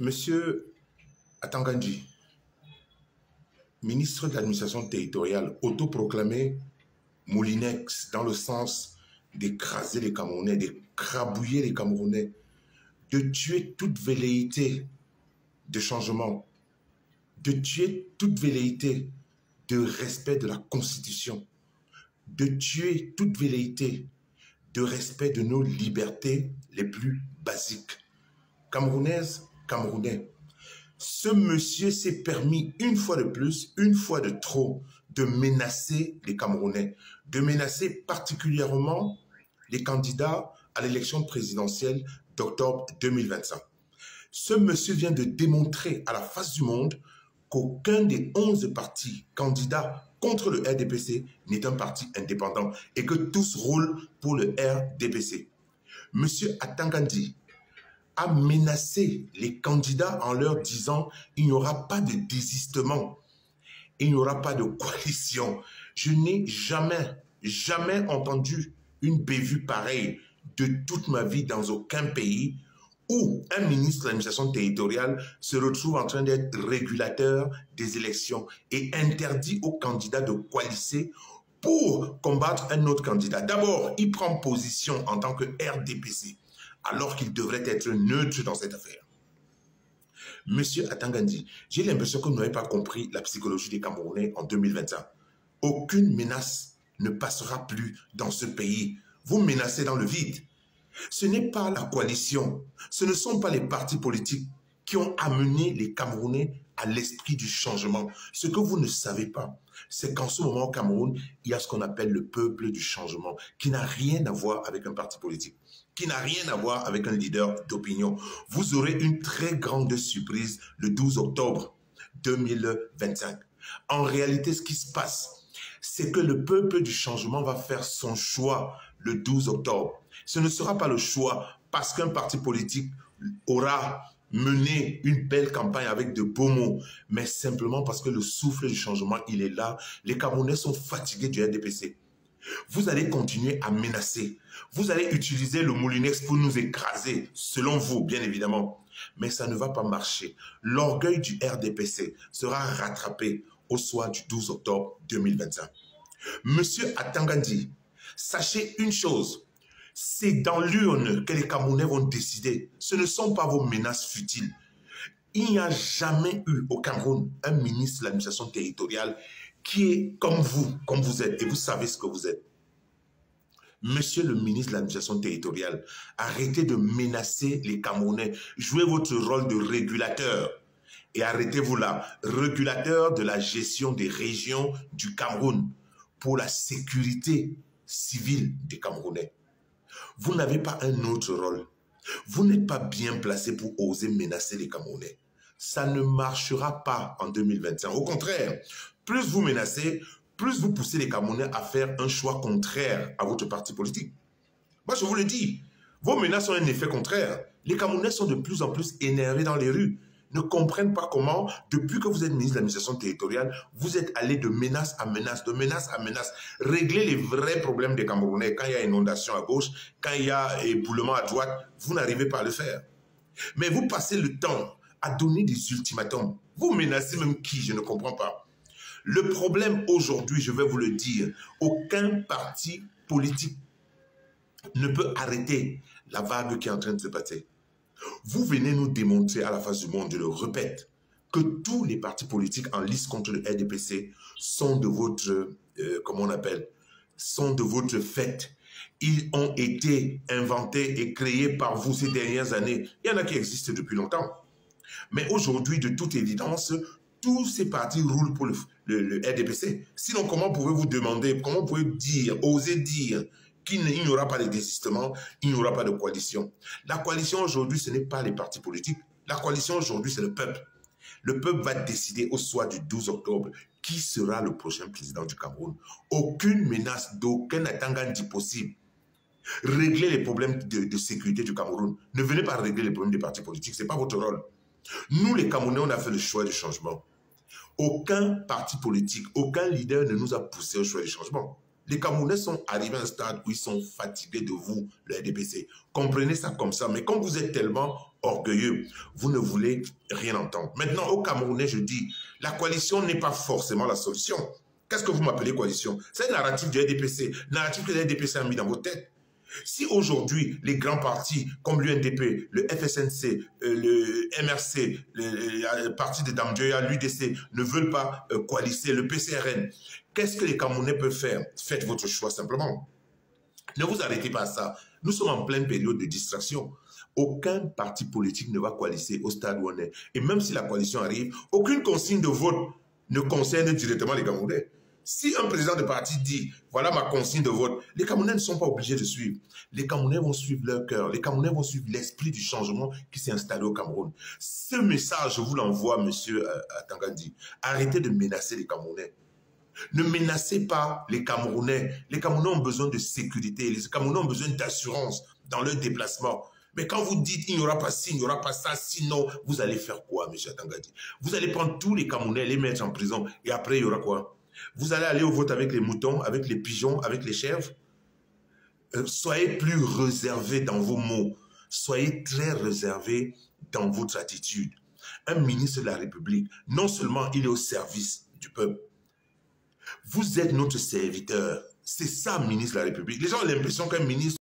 Monsieur Atangandji, ministre de l'administration territoriale, autoproclamé Moulinex dans le sens d'écraser les Camerounais, d'écrabouiller les Camerounais, de tuer toute velléité de changement, de tuer toute velléité de respect de la Constitution, de tuer toute velléité de respect de nos libertés les plus basiques. Camerounaises, Camerounais, ce monsieur s'est permis une fois de plus, une fois de trop, de menacer les Camerounais, de menacer particulièrement les candidats à l'élection présidentielle d'octobre 2025. Ce monsieur vient de démontrer à la face du monde qu'aucun des 11 partis candidats contre le RDPC n'est un parti indépendant et que tous roulent pour le RDPC. Monsieur Atangandji a menacé les candidats en leur disant il n'y aura pas de désistement, il n'y aura pas de coalition. Je n'ai jamais entendu une bévue pareille de toute ma vie dans aucun pays où un ministre de l'administration territoriale se retrouve en train d'être régulateur des élections et interdit aux candidats de coaliser pour combattre un autre candidat. D'abord, il prend position en tant que RDPC, alors qu'il devrait être neutre dans cette affaire. Monsieur Atangandji, j'ai l'impression que vous n'avez pas compris la psychologie des Camerounais en 2021. Aucune menace ne passera plus dans ce pays. Vous menacez dans le vide. Ce n'est pas la coalition, ce ne sont pas les partis politiques qui ont amené les Camerounais à l'esprit du changement. Ce que vous ne savez pas, c'est qu'en ce moment au Cameroun, il y a ce qu'on appelle le peuple du changement, qui n'a rien à voir avec un parti politique, qui n'a rien à voir avec un leader d'opinion. Vous aurez une très grande surprise le 12 octobre 2025. En réalité, ce qui se passe, c'est que le peuple du changement va faire son choix le 12 octobre. Ce ne sera pas le choix parce qu'un parti politique aura mené une belle campagne avec de beaux mots, mais simplement parce que le souffle du changement, il est là. Les Camerounais sont fatigués du RDPC. Vous allez continuer à menacer. Vous allez utiliser le Moulinex pour nous écraser, selon vous, bien évidemment. Mais ça ne va pas marcher. L'orgueil du RDPC sera rattrapé au soir du 12 octobre 2025. Monsieur Atangandji, sachez une chose, c'est dans l'urne que les Camerounais vont décider. Ce ne sont pas vos menaces futiles. Il n'y a jamais eu au Cameroun un ministre de l'administration territoriale qui est comme vous êtes, et vous savez ce que vous êtes. Monsieur le ministre de l'administration territoriale, arrêtez de menacer les Camerounais. Jouez votre rôle de régulateur. Et arrêtez-vous là, régulateur de la gestion des régions du Cameroun pour la sécurité civile des Camerounais. Vous n'avez pas un autre rôle. Vous n'êtes pas bien placé pour oser menacer les Camerounais. Ça ne marchera pas en 2025. Au contraire, plus vous menacez, plus vous poussez les Camerounais à faire un choix contraire à votre parti politique. Moi, je vous le dis, vos menaces ont un effet contraire. Les Camerounais sont de plus en plus énervés dans les rues. Ne comprennent pas comment, depuis que vous êtes ministre de l'administration territoriale, vous êtes allé de menace à menace, de menace à menace. Réglez les vrais problèmes des Camerounais. Quand il y a inondation à gauche, quand il y a éboulement à droite, vous n'arrivez pas à le faire. Mais vous passez le temps à donner des ultimatums. Vous menacez même qui? Je ne comprends pas. Le problème aujourd'hui, je vais vous le dire, aucun parti politique ne peut arrêter la vague qui est en train de se passer. Vous venez nous démontrer à la face du monde, je le répète, que tous les partis politiques en lice contre le RDPC sont de votre, comment on appelle, sont de votre fait. Ils ont été inventés et créés par vous ces dernières années. Il y en a qui existent depuis longtemps. Mais aujourd'hui, de toute évidence, tous ces partis roulent pour le RDPC. Sinon, comment pouvez-vous demander, comment pouvez-vous dire, oser dire qu'il n'y aura pas de désistement, il n'y aura pas de coalition. La coalition aujourd'hui, ce n'est pas les partis politiques. La coalition aujourd'hui, c'est le peuple. Le peuple va décider au soir du 12 octobre qui sera le prochain président du Cameroun. Aucune menace d'aucun Atangandji possible. Réglez les problèmes de sécurité du Cameroun. Ne venez pas régler les problèmes des partis politiques, ce n'est pas votre rôle. Nous, les Camerounais, on a fait le choix du changement. Aucun parti politique, aucun leader ne nous a poussé au choix du changement. Les Camerounais sont arrivés à un stade où ils sont fatigués de vous, le RDPC. Comprenez ça comme ça. Mais comme vous êtes tellement orgueilleux, vous ne voulez rien entendre. Maintenant, aux Camerounais, je dis, la coalition n'est pas forcément la solution. Qu'est-ce que vous m'appelez coalition? C'est un narratif du RDPC, narratif que le RDPC a mis dans vos têtes. Si aujourd'hui, les grands partis comme l'UNDP, le FSNC, le MRC, le parti de Damdjoya, l'UDC ne veulent pas coaliser, le PCRN, qu'est-ce que les Camerounais peuvent faire? Faites votre choix simplement. Ne vous arrêtez pas à ça. Nous sommes en pleine période de distraction. Aucun parti politique ne va coaliser au stade où on est. Et même si la coalition arrive, aucune consigne de vote ne concerne directement les Camerounais. Si un président de parti dit, voilà ma consigne de vote, les Camerounais ne sont pas obligés de suivre. Les Camerounais vont suivre leur cœur. Les Camerounais vont suivre l'esprit du changement qui s'est installé au Cameroun. Ce message, je vous l'envoie, monsieur Tangandi. Arrêtez de menacer les Camerounais. Ne menacez pas les Camerounais. Les Camerounais ont besoin de sécurité. Les Camerounais ont besoin d'assurance dans leur déplacement. Mais quand vous dites il n'y aura pas ci, il n'y aura pas ça, sinon, vous allez faire quoi, monsieur Tangandi? Vous allez prendre tous les Camerounais, les mettre en prison, et après, il y aura quoi? Vous allez aller au vote avec les moutons, avec les pigeons, avec les chèvres. Soyez plus réservés dans vos mots. Soyez très réservés dans votre attitude. Un ministre de la République, non seulement il est au service du peuple, vous êtes notre serviteur. C'est ça, ministre de la République. Les gens ont l'impression qu'un ministre